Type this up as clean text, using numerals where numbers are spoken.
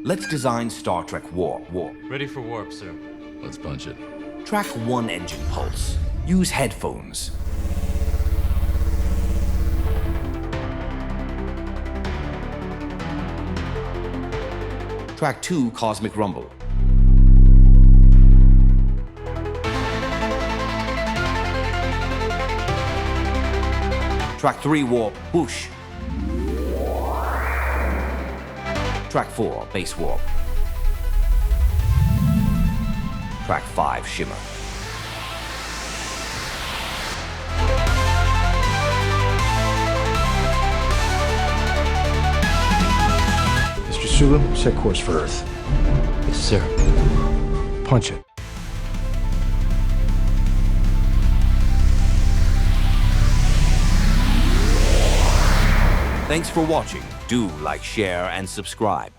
Let's design Star Trek Warp. Ready for warp, sir. Let's punch it. Track 1 engine pulse. Use headphones. Track 2 cosmic rumble. Track 3 warp whoosh. Track 4 base warp. Track 5 shimmer. Mr. Sulu, set course for Earth. Yes, sir. Punch it. Thanks for watching. Do like, share, and subscribe.